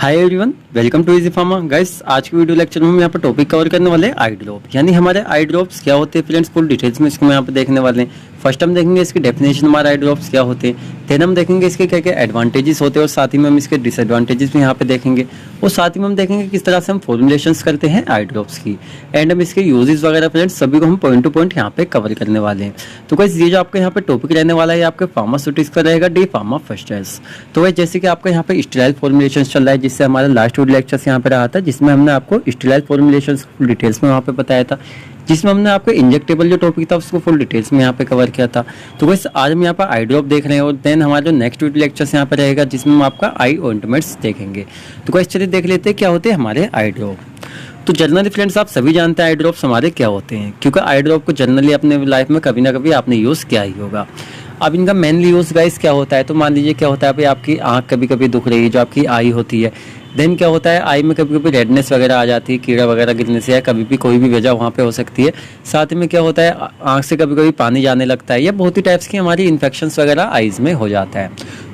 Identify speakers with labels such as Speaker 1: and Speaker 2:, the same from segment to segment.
Speaker 1: Hi everyone, welcome to Easy Pharma. Guys, आज की video lecture में हम यहाँ पर टॉपिक कवर करने वाले हैं आई ड्रॉप। यानी हमारे आई ड्रॉप्स क्या होते हैं फ्रेंड्स, फुल डिटेल्स में इसको हम यहाँ पे देखने वाले हैं। फर्स्ट हम देखेंगे इसकी डेफिनेशन, हमारे आई ड्रॉप्स क्या होते हैं। देन हम देखेंगे इसके क्या क्या एडवांटेजेस होते हैं और साथ ही में हम इसके डिसएडवांटेजेस भी यहाँ पे देखेंगे। और साथ ही में हम देखेंगे किस तरह से हम फॉर्मुलेशंस करते हैं आई ड्रॉप्स की। एंड हम इसके यूजेस वगैरह फ्रेंड्स सभी को हम पॉइंट टू पॉइंट यहाँ पे कवर करने वाले हैं। तो गाइस, ये जो आपका यहाँ पे टॉपिक रहने वाला है आपके फार्मास्यूटिक्स का रहेगा, डी फार्मा फर्स्ट ईयर्स। तो गाइस, जैसे कि आपका यहाँ पे स्टेराइल फॉर्मुलेशन चल रहा है, जिससे हमारा लास्ट लेक्चर्स यहाँ पे रहा था, जिसमें हमने आपको स्टेराइल फॉर्मुलेशंस फुल डिटेल्स में वहाँ पे बताया था, जिसमें हमने आपको इंजेक्टेबल जो टॉपिक था उसको फुल डिटेल्स में यहाँ पे कवर किया था। तो बस आज हम यहाँ पर आई ड्रॉप देख रहे हैं और देन हमारा जो नेक्स्ट लेक्चर्स यहाँ पे रहेगा जिसमें हम आपका आई ऑइंटमेंट्स देखेंगे। तो बस चलिए देख लेते हैं क्या होते हैं हमारे आई ड्रॉप। तो जनरली फ्रेंड्स आप सभी जानते हैं आई ड्रॉप्स हमारे क्या होते हैं, क्योंकि आई ड्रॉप को जनरली अपने लाइफ में कभी ना कभी आपने यूज़ किया ही होगा। अब इनका मेनली यूज़ गाइस क्या होता है, तो मान लीजिए क्या होता है, अभी आपकी आँख कभी कभी दुख रही है, जो आपकी आई होती है। देन क्या होता है, आई में कभी कभी रेडनेस वगैरह आ जाती है, कीड़ा वगैरह गिरने से, या कभी भी कोई भी वजह वहाँ पे हो सकती है। साथ में क्या होता है, आँख से कभी कभी पानी जाने लगता है, या बहुत ही टाइप्स की हमारी इन्फेक्शंस वगैरह आईज में हो जाता है।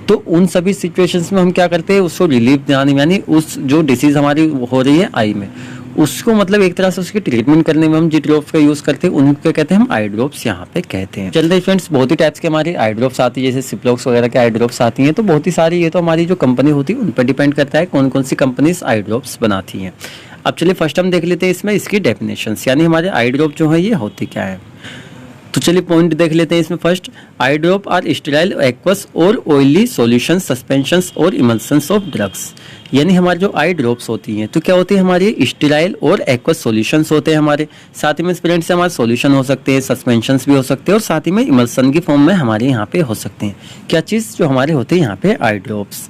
Speaker 1: तो उन सभी सिचुएशंस में हम क्या करते हैं, उसको रिलीफ दिलाने, यानी उस जो डिसीज़ हमारी हो रही है आई में, उसको मतलब एक तरह से उसकी ट्रीटमेंट करने में हम जिन ड्रॉप्स का यूज़ करते हैं उनको कहते हैं हम आई ड्रॉप्स यहाँ पे कहते हैं। चलते फ्रेंड्स, बहुत ही टाइप्स के हमारी आई ड्रॉप्स आती है, जैसे सिप्लॉक्स वगैरह के आई ड्रॉप्स आती हैं। तो बहुत ही सारी, ये तो हमारी जो कंपनी होती है उन पर डिपेंड करता है कौन कौन सी कंपनीज आई ड्रॉप्स बनाती हैं। अब चलिए फर्स्ट हम देख लेते हैं इसमें इसकी डेफिनेशंस, यानी हमारे आई ड्रॉप जो है ये होती क्या है। तो चलिए पॉइंट देख लेते हैं इसमें। First, eye drop are sterile, aqueous और ऑयली सॉल्यूशंस, सस्पेंशंस और इमल्शंस ऑफ ड्रग्स। यानी हमारी जो आई ड्रॉप्स होती हैं तो क्या होती है, हमारी स्टेराइल और एक्वस सॉल्यूशंस होते हैं हमारे। साथ ही में फ्रेंड्स से हमारे सॉल्यूशन हो सकते हैं, सस्पेंशंस भी हो सकते हैं, और साथ ही में इमल्शन की फॉर्म में हमारे यहाँ पे हो सकते हैं। क्या चीज़ जो हमारे होते हैं यहाँ पे आई ड्रॉप्स।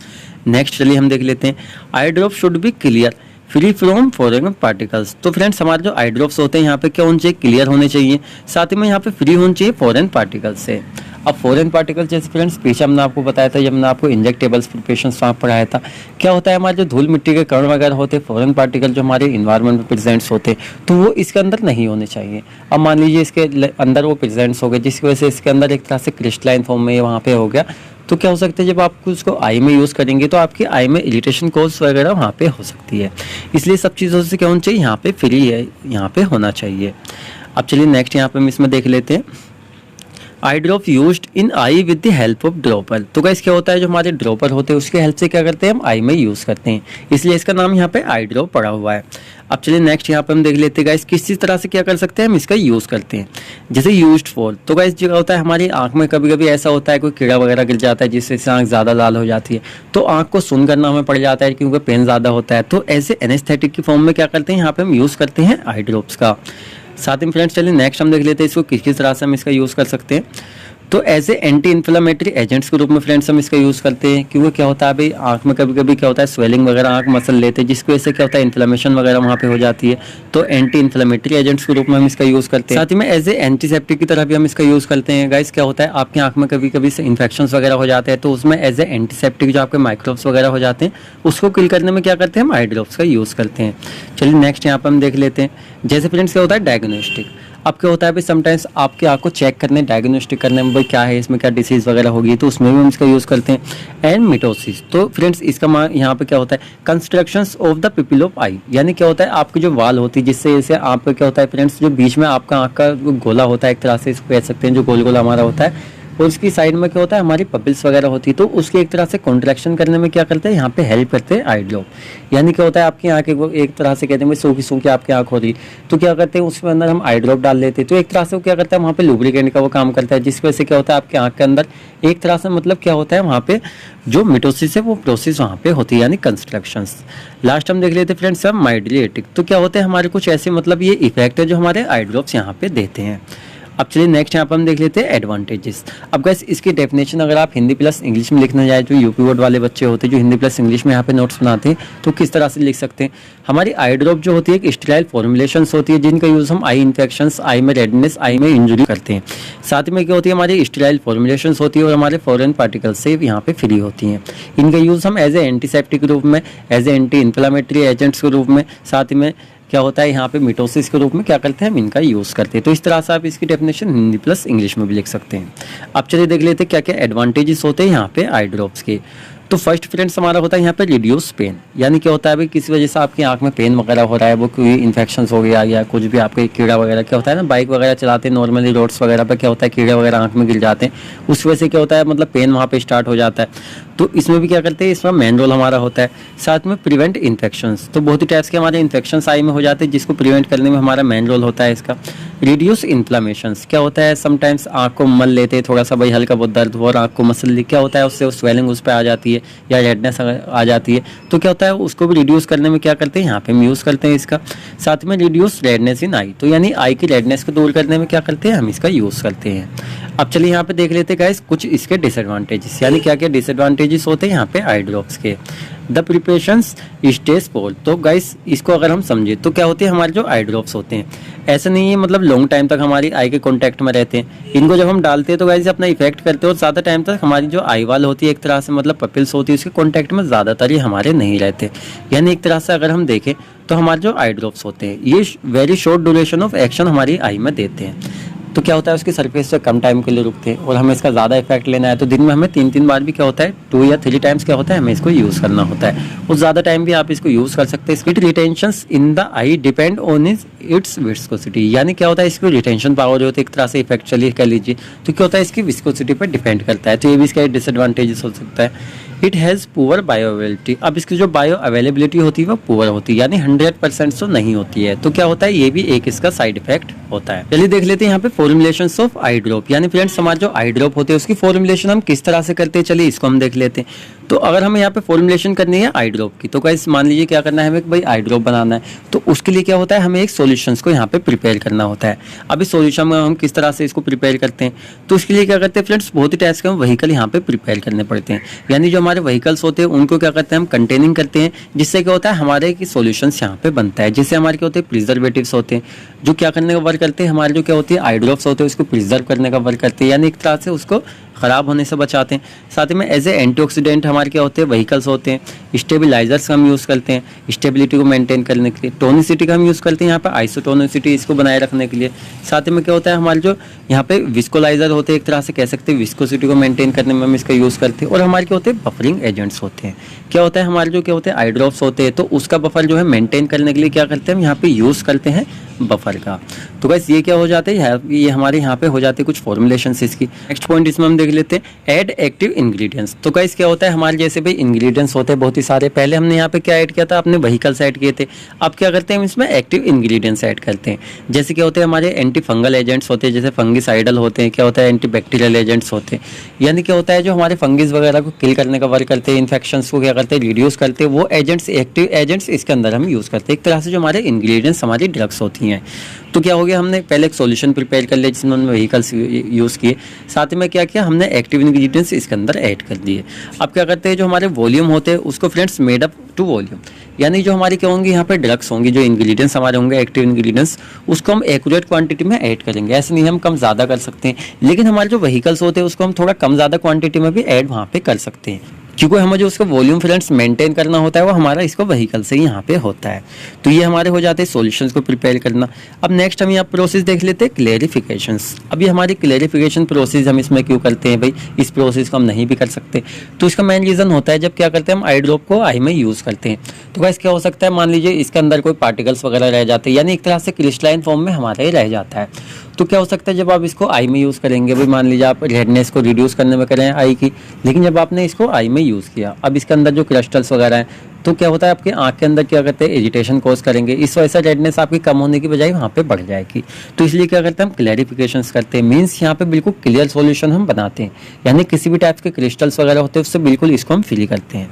Speaker 1: नेक्स्ट चलिए हम देख लेते हैं, eye drop should be clear, free from foreign particles. तो फ्रेंड्स हमारे जो आई ड्रॉप्स होते हैं यहाँ पे क्या होने चाहिए, क्लियर होने चाहिए, साथ ही में यहाँ पे फ्री होने चाहिए फॉरेन पार्टिकल्स से। अब फॉरेन पार्टिकल्स जैसे फ्रेंड्स पीछे हमने आपको बताया था, जब हमने आपको इंजेक्टेबल्स प्रिपरेशंस वहाँ पढ़ाया था, क्या होता है, हमारे जो धूल मिट्टी के कण वगैरह होते हैं, फॉरेन पार्टिकल जो हमारे इन्वायरमेंट में प्रेजेंट्स होते हैं, तो वो इसके अंदर नहीं होने चाहिए। अब मान लीजिए इसके अंदर वो प्रेजेंट्स हो गए, जिसकी वजह से इसके अंदर एक तरह से क्रिस्टलाइन फॉर्म में वहाँ पे हो गया, तो क्या हो सकता है, जब आप उसको आई में यूज़ करेंगे तो आपकी आई में इरिटेशन कॉज वगैरह वहाँ पे हो सकती है। इसलिए सब चीज़ों से क्या होना चाहिए, यहाँ पे फ्री है, यहाँ पे होना चाहिए। अब चलिए नेक्स्ट यहाँ पे हम इसमें देख लेते हैं, eye drop used in eye with the help of dropper. तो गाइस क्या होता है, जो हमारे ड्रॉपर होते हैं उसके हेल्प से क्या करते हैं, हम आई में यूज़ करते हैं, इसलिए इसका नाम यहाँ पे आई ड्रॉप पड़ा हुआ है। अब चलिए नेक्स्ट यहाँ पे हम देख लेते हैं गाइस किस तरह से क्या कर सकते हैं हम इसका यूज़ करते हैं। जैसे यूज्ड फॉर, तो गाइस जो होता है हमारी आंख में कभी कभी ऐसा होता है कोई कीड़ा वगैरह गिर जाता है, जिससे आंख ज़्यादा लाल हो जाती है, तो आंख को सुन करना हमें पड़ जाता है क्योंकि पेन ज़्यादा होता है। तो ऐसे एनेस्थेटिक की फॉर्म में क्या करते हैं, यहाँ पे हम यूज़ करते हैं आई ड्रॉप्स का। साथ ही फ्रेंड्स चलिए नेक्स्ट हम देख लेते हैं इसको किस तरह से हम इसका यूज़ कर सकते हैं। तो ऐसे एंटी इन्फ्लेमेटरी एजेंट्स के रूप में फ्रेंड्स हम इसका यूज़ करते हैं, क्योंकि क्या होता है भाई आंख में कभी कभी क्या होता है स्वेलिंग वगैरह, आंख मसल लेते हैं, जिसकी वजह से क्या होता है इन्फ्लेमेशन वगैरह वहाँ पे हो जाती है। तो एंटी इन्फ्लेमेटरी एजेंट्स के रूप में हम इसका यूज़ करते हैं। साथ ही में एज ए एंटीसेप्टिक की तरह भी हम इसका यूज़ करते हैं। गाइस क्या होता है, आपकी आंख में कभी कभी इन्फेक्शन वगैरह हो जाते हैं, तो उसमें एज ए एंटीसेप्टिक जो आपके माइक्रोब्स वगैरह हो जाते हैं उसको किल करने में क्या करते हैं, हम आई ड्रॉप्स का यूज़ करते हैं। चलिए नेक्स्ट यहाँ पर हम देख लेते हैं, जैसे फ्रेंड्स क्या होता है डायग्नोस्टिक। अब क्या होता है भाई, समटाइम्स आपकी आँख को चेक करने, डायग्नोस्टिक करने में भाई क्या है इसमें, क्या डिसीज़ वगैरह होगी, तो उसमें भी हम इसका यूज़ करते हैं। एंड मिटोसिस, तो फ्रेंड्स इसका यहाँ पे क्या होता है, कंस्ट्रक्शंस ऑफ द पिपिल ऑफ आई, यानी क्या होता है आपकी जो वाल होती है, जिससे जैसे आप पे क्या होता है फ्रेंड्स, जो बीच में आपका आँख का गोला होता है, एक तरह से इसको कह सकते हैं, जो गोल गोला हमारा होता है, और उसकी साइड में क्या होता है हमारी पपिल्स वगैरह होती है, तो उसकी एक तरह से कॉन्ट्रैक्शन करने में क्या करते हैं, यहाँ पे हेल्प करते हैं आई ड्रॉप। यानी क्या होता है आपकी आँख एक तरह से कहते हैं सूखी सूखी आपकी आँख हो रही, तो क्या करते हैं उसके अंदर हम आई ड्रॉप डाल देते हैं, तो एक तरह से वो क्या करता है वहाँ पे लुब्रिकेंट का वो काम करता है, जिसकी वजह से क्या होता है आपकी आँख के अंदर एक तरह से मतलब क्या होता है वहाँ पे जो मिटोसिस है वो प्रोसेस वहाँ पे होती है, यानी कंस्ट्रक्शंस। लास्ट हम देख लेते हैं फ्रेंड्स हम माइड्रिएटिक। तो क्या होते हैं हमारे कुछ ऐसे मतलब ये इफेक्ट है जो हमारे आई ड्रॉप्स यहाँ पे देते हैं। अब चलिए नेक्स्ट यहाँ पर हम देख लेते हैं एडवांटेजेस। अब गाइस इसकी डेफिनेशन अगर आप हिंदी प्लस इंग्लिश में लिखना जाए, जो यूपी बोर्ड वाले बच्चे होते हैं जो हिंदी प्लस इंग्लिश में यहाँ पे नोट्स बनाते हैं, तो किस तरह से लिख सकते हैं, हमारी आई ड्रॉप जो होती है एक स्टेराइल फॉर्मुलेशंस होती है, जिनका यूज़ हम आई इन्फेक्शंस, आई में रेडनेस, आई में इंजरी करते हैं। साथ में क्या होती है हमारी स्टेराइल फॉर्मुलेशंस होती है और हमारे फॉरेन पार्टिकल से यहाँ पे फ्री होती हैं। इनका यूज़ हम एज ए एंटीसेप्टिक रूप में, as a anti inflammatory agents के रूप में, साथ में क्या होता है यहाँ पे मिटोसिस के रूप में क्या करते हैं हम इनका यूज़ करते हैं। तो इस तरह से आप इसकी डेफिनेशन हिंदी प्लस इंग्लिश में भी लिख सकते हैं। अब चलिए देख लेते हैं क्या क्या एडवांटेजेस होते हैं यहाँ पे आई ड्रॉप्स के। तो फर्स्ट फ्रेंड्स हमारा होता है यहाँ पे रिड्यूस पेन, यानी क्या होता है भाई किसी वजह से आपकी आंख में पेन वगैरह हो रहा है, वो कोई इन्फेक्शन हो गया या कुछ भी आपके कीड़ा वगैरह क्या होता है ना, बाइक वगैरह चलाते हैं नॉर्मली रोड्स वगैरह पे क्या होता है कीड़े वगैरह आंख में गिर जाते हैं, उस वजह से क्या होता है मतलब पेन वहाँ पे स्टार्ट हो जाता है। तो इसमें भी क्या करते हैं, इसमें मेन रोल हमारा होता है। साथ में प्रिवेंट इन्फेक्शंस, तो बहुत ही टाइप्स के हमारे इन्फेक्शंस आई में हो जाते हैं जिसको प्रिवेंट करने में हमारा मेन रोल होता है इसका। रिड्यूस इन्फ्लामेशंस, क्या होता है समटाइम्स आँख को मल लेते हैं थोड़ा सा भाई, हल्का बहुत दर्द हो और आँख को मसल ली, क्या होता है उससे स्वेलिंग उस पर आ जाती है या रेडनेस आ जाती है, तो क्या होता है उसको भी रिड्यूस करने में क्या करते हैं यहाँ पे हम यूज़ करते हैं इसका। साथ में रिड्यूस रेडनेस इन आई, तो यानी आई की रेडनेस को दूर करने में क्या करते हैं हम इसका यूज़ करते हैं। अब चलिए यहाँ पे देख लेते हैं गाइस कुछ इसके डिसएडवांटेजेस, यानी क्या क्या डिसएडवांटेजेस होते हैं यहाँ पे आई ड्रॉप्स के। द प्रिपरेशंस स्टेज पोल, तो गाइस इसको अगर हम समझे तो क्या होते हैं हमारे जो आई ड्रॉप्स होते हैं, ऐसा नहीं है मतलब लॉन्ग टाइम तक हमारी आई के कांटेक्ट में रहते हैं। इनको जब हम डालते हैं तो गाइस अपना इफेक्ट करते हैं और ज़्यादा टाइम तक हमारी जो आई वाल होती है एक तरह से मतलब पपिल्स होती है उसके कांटेक्ट में ज़्यादातर ही हमारे नहीं रहते। यानी एक तरह से अगर हम देखें तो हमारे जो आई ड्रॉप्स होते हैं ये very short duration of action हमारी आई में देते हैं। तो क्या होता है उसकी सरफेस से कम टाइम के लिए रुकते हैं और हमें इसका ज़्यादा इफेक्ट लेना है तो दिन में हमें 3-3 बार भी क्या होता है 2 या 3 टाइम्स क्या होता है हमें इसको यूज़ करना होता है, उस ज़्यादा टाइम भी आप इसको यूज़ कर सकते हैं। इसकी retentions in the eye depend on its viscosity, यानी क्या होता है इसकी रिटेंशन पावर जो होती है एक तरह से इफेक्ट चलिए कह लीजिए, तो क्या होता है इसकी विस्कोसिटी पर डिपेंड करता है, तो ये भी इसका डिसएडवांटेजेस हो सकता है। It has poor bio availability, अब इसकी जो बायो अवेलेबिलिटी होती है वो पुअर होती है, यानी 100% तो नहीं होती है, तो क्या होता है ये भी एक इसका साइड इफेक्ट होता है। चलिए देख लेते हैं यहाँ पे फॉर्मुलेशंस ऑफ आई ड्रॉप, यानी फ्रेंड्स हमारे जो आई ड्रॉप होते हैं उसकी फॉर्मुलेशन हम किस तरह से करते हैं, चलिए इसको हम देख लेते हैं। तो अगर हमें यहाँ पे फॉर्मुलेशन करनी है आई ड्रॉप की, तो गाइस मान लीजिए क्या करना है हमें भाई आई ड्रॉप बनाना है, तो उसके लिए क्या होता है हमें एक सॉल्यूशंस को यहाँ पे प्रिपेयर करना होता है। अभी सॉल्यूशन में हम किस तरह से इसको प्रिपेयर करते हैं, तो उसके लिए क्या करते हैं फ्रेंड्स बहुत ही टाइप्स के हम व्हीकल यहाँ पे प्रिपेयर करने पड़ते हैं, यानी जो हमारे व्हीकल्स होते हैं उनको क्या करते हैं हम कंटेनिंग करते हैं, जिससे क्या होता है हमारे की सॉल्यूशंस यहाँ पे बनता है। जैसे हमारे क्या होते हैं प्रिजर्वेटिव्स होते हैं जो क्या करने का वर्क करते हैं, हमारे जो क्या होती है आई ड्रॉप्स होते हैं उसको प्रिजर्व करने का वर्क करते हैं, यानी एक तरह से उसको ख़राब होने से बचाते हैं। साथ में एज ए एंटीऑक्सीडेंट हमारे क्या होते हैं व्हीकल्स होते हैं, स्टेबिलाइजर्स का हम यूज़ करते हैं स्टेबिलिटी को मेंटेन करने के लिए, टोनिसिटी का हम यूज़ करते हैं यहाँ पे आइसोटोनिसिटी इसको बनाए रखने के लिए। साथ में क्या होता है हमारे जो यहाँ पे विस्कोलाइजर होते हैं एक तरह से कह सकते हैं विस्कोसिटी को मेंटेन करने में हम इसका यूज़ करते हैं। और हमारे क्या होते हैं बफरिंग एजेंट्स होते हैं, क्या होता है हमारे जो क्या होते हैं आई ड्रॉप्स होते हैं तो उसका बफर जो है मेंटेन करने के लिए क्या करते हैं हम यहाँ पे यूज़ करते हैं बफर का। तो बस ये क्या हो जाते हैं ये हमारे यहाँ पे हो जाते हैं कुछ फॉर्मुलेशंस इसकी। नेक्स्ट पॉइंट इसमें हम देख लेते हैं ऐड एक्टिव इंग्रेडिएंट्स, तो गाइस क्या होता है हमारे जैसे भाई इंग्रेडिएंट्स होते हैं बहुत ही सारे, पहले हमने यहाँ पे क्या ऐड किया था अपने व्हीकल्स ऐड किए थे, अब क्या करते हैं हम इसमें एक्टिव इंग्रेडिएंट्स ऐड करते हैं। जैसे क्या होते हैं हमारे एंटी फंगल एजेंट्स होते हैं, जैसे फंगिसाइडल होते हैं, क्या होता है एंटी बैक्टीरियल एजेंट्स होते हैं, यानी क्या होता है जो हमारे फंगिस वगैरह को किल करने का वर्क करते हैं, इन्फेक्शंस को क्या करते हैं रिड्यूस करते हैं, वो एजेंट्स एक्टिव एजेंट्स इसके अंदर हम यूज़ करते हैं। एक तरह से जो हमारे इंग्रेडिएंट्स हमारी ड्रग्स होती हैं। तो क्या हो गया हमने पहले एक सॉल्यूशन प्रिपेयर कर लिया जिसमें हमने व्हीकल्स यूज़ किए, साथ में क्या किया हमने एक्टिव इंग्रेडिएंट्स इसके अंदर ऐड कर दिए। अब क्या करते हैं जो हमारे वॉल्यूम होते हैं उसको friends made up to volume, यानी जो हमारी क्या होंगी यहाँ पे ड्रग्स होंगी जो इंग्रेडिएंट्स हमारे होंगे एक्टिव इंग्रेडिएंट्स उसको हम एक्यूरेट क्वांटिटी में ऐड करेंगे, ऐसे नहीं हम कम ज़्यादा कर सकते हैं, लेकिन हमारे जो व्हीकल्स होते हैं उसको हम थोड़ा कम ज़्यादा क्वांटिटी में भी ऐड वहाँ पे कर सकते हैं, क्योंकि हमें जो उसका वॉल्यूम फ्रेंड्स मेंटेन करना होता है वो हमारा इसको व्हीकल से ही यहाँ पे होता है। तो ये हमारे हो जाते हैं सॉल्यूशंस को प्रिपेयर करना। अब नेक्स्ट हम यहाँ प्रोसेस देख लेते हैं क्लेरिफिकेशंस। अब ये हमारी क्लेरिफिकेशन प्रोसेस हम इसमें क्यों करते हैं भाई, इस प्रोसेस को हम नहीं भी कर सकते, तो इसका मेन रीज़न होता है जब क्या करते हैं हम आई ड्रॉप को आई में यूज़ करते हैं तो गाइस क्या हो सकता है मान लीजिए इसके अंदर कोई पार्टिकल्स वगैरह रह जाते हैं, यानी एक तरह से क्रिस्टलाइन फॉर्म में हमारे रह जाता है। तो क्या हो सकता है जब आप इसको आई में यूज़ करेंगे भाई, मान लीजिए आप रेडनेस को रिड्यूस करने में करें आई की, लेकिन जब आपने इसको आई में यूज़ किया अब इसके अंदर जो क्रिस्टल्स वगैरह हैं तो क्या होता है आपके आंख के अंदर क्या करते हैं एजिटेशन कॉज करेंगे, इस वजह से रेडनेस आपकी कम होने की बजाय वहाँ पे बढ़ जाएगी। तो इसलिए क्या करते हैं हम क्लैरिफिकेशंस करते हैं, मीन्स यहाँ पे बिल्कुल क्लियर सॉल्यूशन हम बनाते हैं, यानी किसी भी टाइप के क्रिस्टल्स वगैरह होते हैं उससे बिल्कुल इसको हम फिल करते हैं।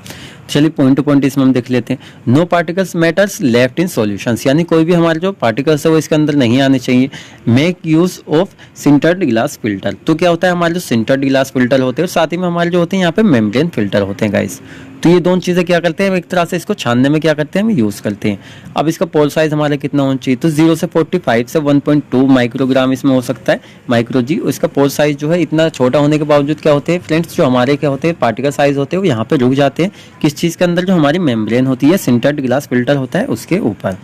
Speaker 1: चलिए पॉइंट टू पॉइंट इसमें हम देख लेते हैं। No particles matters left in solutions, यानी कोई भी हमारे जो पार्टिकल्स है वो इसके अंदर नहीं आने चाहिए। Make use of sintered glass filter, तो क्या होता है हमारे जो सिंटर्ड ग्लास फिल्टर होते हैं और साथ ही में हमारे जो होते हैं यहाँ पे मेम्ब्रेन फिल्टर होते हैं गाइस, तो ये दोनों चीज़ें क्या करते हैं एक तरह से इसको छानने में क्या करते हैं हम यूज़ करते हैं। अब इसका पोल साइज हमारे कितना होना चाहिए, तो 0 से 45 से 1.2 माइक्रोग्राम इसमें हो सकता है माइक्रो जी। इसका पोल साइज जो है इतना छोटा होने के बावजूद क्या होते हैं फ्रेंड्स जो हमारे क्या होते हैं पार्टिकल साइज होते हैं वो यहाँ पे रुक जाते हैं किस चीज़ के अंदर, जो हमारी मेम्ब्रेन होती है सिंटर्ड ग्लास फिल्टर होता है उसके ऊपर।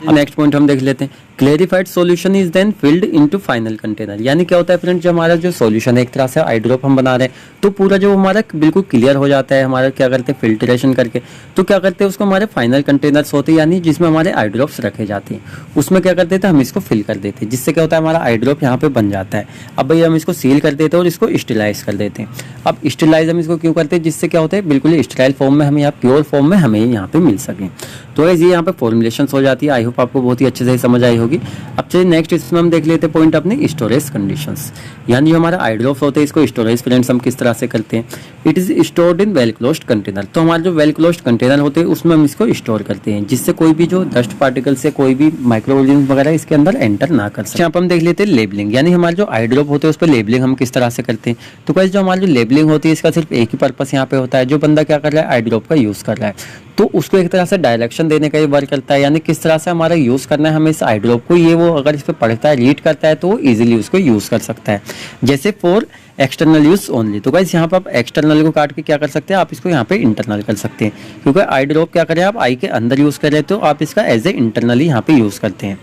Speaker 1: नेक्स्ट पॉइंट हम देख लेते हैं, clarified solution is then filled into final container. यानी क्या होता है फ्रेंड्स, जो हमारा जो सॉल्यूशन है, एक तरह से आई ड्रॉप हम बना रहे हैं, तो पूरा जो हमारा बिल्कुल क्लियर हो जाता है, हमारा क्या करते हैं फिल्ट्रेशन करके, तो क्या करते हैं उसको हमारे फाइनल कंटेनर्स होते हैं, यानी जिसमें हमारे आई ड्रॉप्स रखे जाते हैं, उसमें क्या करते थे हम इसको फिल कर देते हैं, जिससे क्या होता है हमारा आई ड्रॉप यहाँ पे बन जाता है। अब भाई हम इसको सील कर देते हैं और इसको स्टेलाइज कर देते हैं। अब स्टेलाइज हम इसको क्यों करते हैं, जिससे क्या होता है बिल्कुल स्टेराइल फॉर्म में हमें यहाँ प्योर फॉर्म में हमें यहाँ पे मिल सके। तो ये यहाँ पे फॉर्मुलेशन हो जाती है। आई होप आपको बहुत ही अच्छे से समझ आई होगी। अब चलिए नेक्स्ट इसमें हम देख लेते हैं पॉइंट अपने स्टोरेज कंडीशंस, यानी जो हमारा आई ड्रॉप्स होते हैं इसको स्टोरेज फ्रेंड्स हम किस तरह से करते हैं। It is stored in well closed container. तो हमारे जो वेल क्लोज्ड कंटेनर होते हैं उसमें हम इसको स्टोर करते हैं, जिससे कोई भी जो डस्ट पार्टिकल से कोई भी माइक्रो ऑर्गेनिज्म वगैरह इसके अंदर एंटर ना कर सके। यहाँ पर हम देख लेते हैं लेबलिंग, यानी हमारे जो आई ड्रॉप होते हैं उस पर लेबलिंग हम किस तरह से करते हैं। तो गाइस जो हमारी जो लेबलिंग होती है इसका सिर्फ एक ही पर्पस यहाँ पे होता है, जो बंदा क्या कर रहा है आई ड्रॉप का यूज कर रहा है तो उसको एक तरह से डायरेक्शन देने का ये वर्क करता है, यानी किस तरह से हमारा यूज करना है हमें इस आई ड्रॉप को, ये वो अगर इस पर पढ़ता है रीड करता है तो वो इजीली उसको यूज कर सकता है। जैसे फॉर एक्सटर्नल यूज ओनली, तो गाइस यहाँ पर आप एक्सटर्नल को काट के क्या कर सकते हैं, आप इसको यहाँ पे इंटरनल कर सकते हैं, क्योंकि आई ड्रॉप क्या करें आप आई के अंदर यूज कर रहे हैं तो आप इसका एज ए इंटरनली यहाँ पे यूज करते हैं।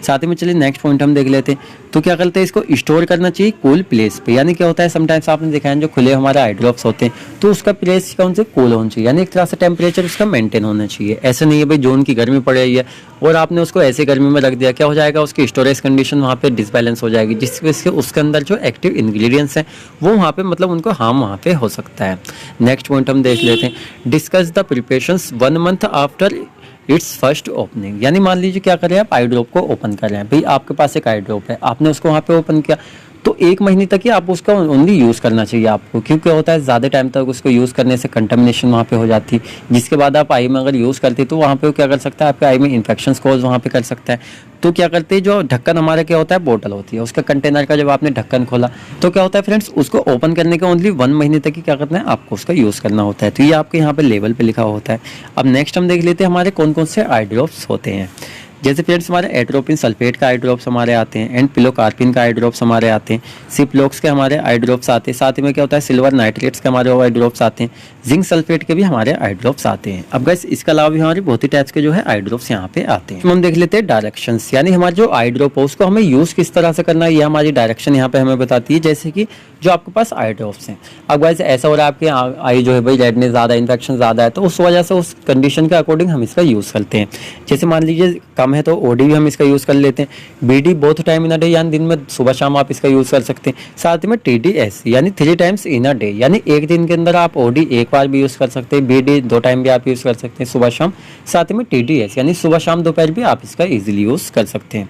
Speaker 1: साथ ही में चलिए नेक्स्ट पॉइंट हम देख लेते हैं। तो क्या करते हैं इसको स्टोर करना चाहिए कूल प्लेस पे, यानी क्या होता है समटाइम्स आपने देखा है जो खुले हमारे आई ड्रॉप्स होते हैं तो उसका प्लेस कौन से कूल होना चाहिए, यानी एक तरह से टेम्परेचर उसका मेंटेन होना चाहिए। ऐसे नहीं है भाई जोन की गर्मी पड़ रही है और आपने उसको ऐसे गर्मी में रख दिया, क्या हो जाएगा उसकी स्टोरेज कंडीशन वहाँ पे डिसबैलेंस हो जाएगी, जिसकी वजह से उसके अंदर जो एक्टिव इंग्रेडिएंट्स हैं वो वहाँ पे मतलब उनको हार्म वहाँ पे हो सकता है। नेक्स्ट पॉइंट हम देख लेते हैं, discuss the preparations 1 month after it's first opening. यानी मान लीजिए क्या करें आप आई ड्रॉप को ओपन कर रहे हैं, भाई आपके पास एक आई ड्रॉप है, आपने उसको वहाँ पे ओपन किया तो 1 महीने तक ही आप उसका ओनली यूज़ करना चाहिए आपको, क्योंकि होता है ज़्यादा टाइम तक उसको यूज़ करने से कंटामिनेशन वहाँ पे हो जाती है, जिसके बाद आप आई में अगर यूज़ करते तो वहाँ पे क्या कर सकता है आपके आई में इन्फेक्शन कॉज वहाँ पे कर सकता है। तो क्या करते हैं जो ढक्कन हमारा क्या होता है बोतल होती है उसका कंटेनर का, जब आपने ढक्कन खोला तो क्या होता है फ्रेंड्स उसको ओपन करने के ओनली 1 महीने तक ही क्या करना है आपको उसका यूज़ करना होता है। तो ये आपके यहाँ पे लेवल पे लिखा होता है। अब नेक्स्ट हम देख लेते हैं हमारे कौन कौन से आई ड्रॉप्स होते हैं। जैसे फ्रेंड्स हमारे एट्रोपिन सल्फेट का आई ड्रॉप्स हमारे आते हैं, एंड पिलोकार्पिन का आई ड्रॉप्स हमारे आते हैं, सिप्लोक्स के हमारे आई ड्रॉप्स आते हैं, साथ ही में क्या होता है सिल्वर नाइट्रेट्स के हमारे आई ड्रॉप्स आते हैं, जिंक सल्फेट के भी हमारे आई ड्रॉप्स आते हैं। अब गाइस इसके अलावा भी हमारे बहुत ही टाइप्स के जो है आई ड्रॉप्स यहाँ पे आते हैं। हम देख लेते हैं डायरेक्शंस, यानी हमारे जो आई ड्रॉप है उसको हमें यूज किस तरह से करना है ये हमारी डायरेक्शन यहाँ पे हमें बताती है। जैसे कि जो आपके पास आई ड्रॉप्स हैं, अब गाइस ऐसा हो रहा है आपके आई जो है भाई रेडनेस ज़्यादा इन्फेक्शन ज़्यादा है तो उस वजह से उस कंडीशन के अकॉर्डिंग हम इसका यूज़ करते हैं। जैसे मान लीजिए कम है तो ओडी भी हम इसका यूज़ कर लेते हैं, BD both time in a day यानी दिन में सुबह शाम आप इसका यूज़ कर सकते हैं। साथ में TDS यानी 3 टाइम्स इन अ डे, यानी एक दिन के अंदर आप ओडी एक बार भी यूज़ कर सकते हैं, बीडी 2 टाइम भी आप यूज़ कर सकते हैं सुबह शाम। साथ में TDS यानी सुबह शाम दोपहर भी आप इसका इजीली यूज़ कर सकते हैं।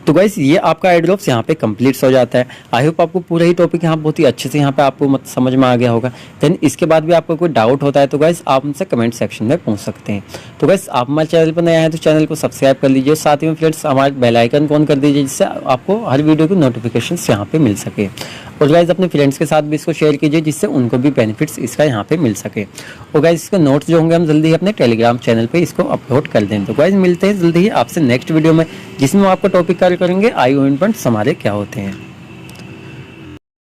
Speaker 1: तो गाइस ये आपका आई ड्रॉप्स यहाँ पे कंप्लीट हो जाता है। आई होप आपको पूरा ही टॉपिक यहाँ बहुत ही अच्छे से यहाँ पे आपको समझ में आ गया होगा। देन इसके बाद भी आपको कोई डाउट होता है तो गाइस आप हमसे कमेंट सेक्शन में पूछ सकते हैं। तो गाइस आप हमारे चैनल पर नए आए हैं तो चैनल को सब्सक्राइब कर लीजिए, साथ ही में फ्रेंड्स हमारे बेल आइकन ऑन कर दीजिए जिससे आपको हर वीडियो की नोटिफिकेशन यहाँ पे मिल सके। और गाइस अपने फ्रेंड्स के साथ भी इसको शेयर कीजिए जिससे उनको भी बेनिफिट्स इसका यहाँ पे मिल सके। और गाइस इसके नोट्स जो होंगे हम जल्दी ही अपने टेलीग्राम चैनल पे इसको अपलोड कर दें। तो गाइस मिलते हैं जल्दी ही आपसे नेक्स्ट वीडियो में जिसमें हम आपका टॉपिक कवर करेंगे आई ओइंटमेंट्स हमारे क्या होते हैं।